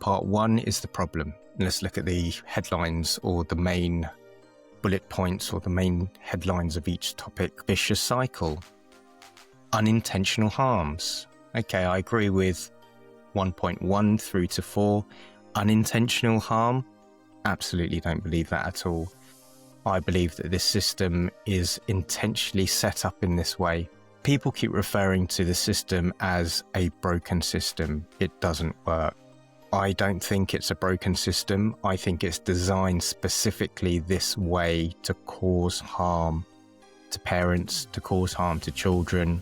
part 1 is the problem. Let's look at the headlines or the main bullet points or the main headlines of each topic. Vicious cycle. Unintentional harms. Okay, I agree with 1.1 through to 4. Unintentional harm? Absolutely don't believe that at all. I believe that this system is intentionally set up in this way. People keep referring to the system as a broken system. It doesn't work. I don't think it's a broken system. I think it's designed specifically this way to cause harm to parents, to cause harm to children,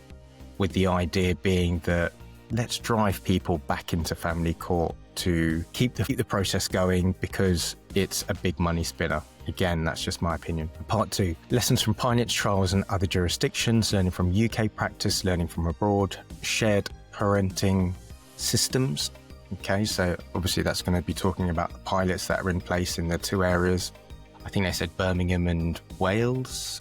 with the idea being that let's drive people back into family court to keep the process going because it's a big money spinner. Again, that's just my opinion. Part 2, lessons from pilots, trials and other jurisdictions, learning from UK practice, learning from abroad, shared parenting systems. Okay, so obviously that's going to be talking about the pilots that are in place in the 2 areas. I think they said Birmingham and Wales,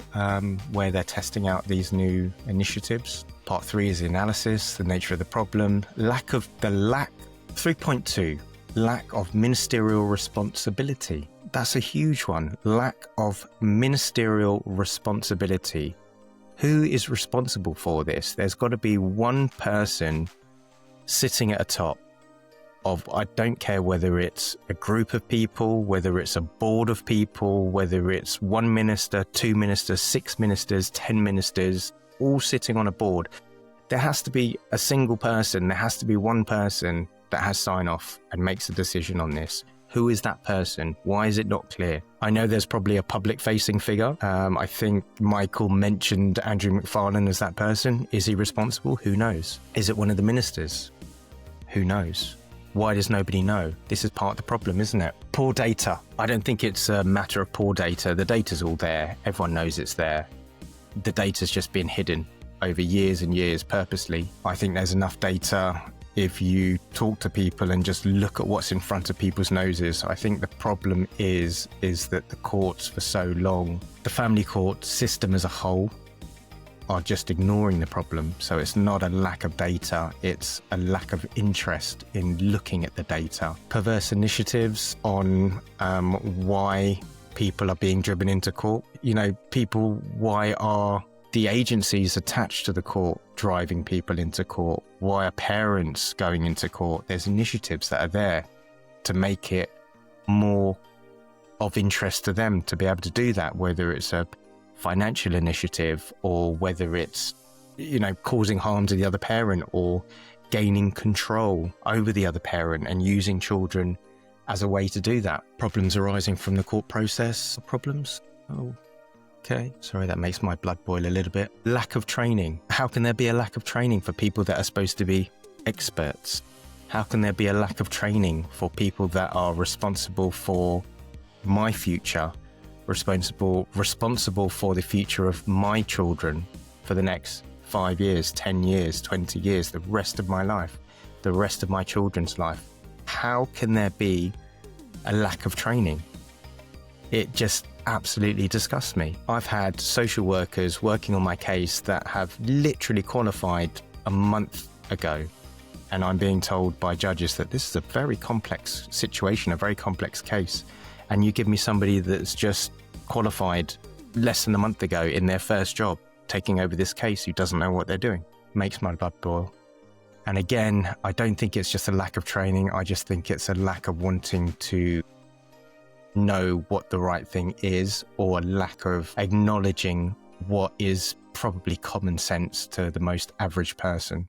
where they're testing out these new initiatives. Part 3 is the analysis, the nature of the problem, 3.2, lack of ministerial responsibility. That's a huge one. Lack of ministerial responsibility. Who is responsible for this? There's got to be one person sitting at a top of, I don't care whether it's a group of people, whether it's a board of people, whether it's 1 minister, 2 ministers, 6 ministers, 10 ministers, all sitting on a board. There has to be a single person, there has to be one person that has sign off and makes a decision on this. Who is that person? Why is it not clear? I know there's probably a public-facing figure. I think Michael mentioned Andrew McFarlane as that person. Is he responsible? Who knows? Is it one of the ministers? Who knows? Why does nobody know? This is part of the problem, isn't it? Poor data. I don't think it's a matter of poor data. The data's all there. Everyone knows it's there. The data's just been hidden over years and years purposely. I think there's enough data. If you talk to people and just look at what's in front of people's noses, I think the problem is that the courts for so long, the family court system as a whole, are just ignoring the problem. So it's not a lack of data, it's a lack of interest in looking at the data. Perverse initiatives on why people are being driven into court. You know, why are the agencies attached to the court driving people into court? Why are parents going into court? There's initiatives that are there to make it more of interest to them to be able to do that, whether it's a financial initiative or whether it's, causing harm to the other parent or gaining control over the other parent and using children as a way to do that. Problems arising from the court process. Problems? Oh, okay. Sorry, that makes my blood boil a little bit. Lack of training. How can there be a lack of training for people that are supposed to be experts? How can there be a lack of training for people that are responsible for my future, responsible for the future of my children for the next 5 years, 10 years, 20 years, the rest of my life, the rest of my children's life? How can there be a lack of training? It just absolutely disgusts me. I've had social workers working on my case that have literally qualified a month ago, and I'm being told by judges that this is a very complex situation, a very complex case, and you give me somebody that's just qualified less than a month ago in their first job taking over this case who doesn't know what they're doing. Makes my blood boil. And again, I don't think it's just a lack of training. I just think it's a lack of wanting to know what the right thing is, or a lack of acknowledging what is probably common sense to the most average person.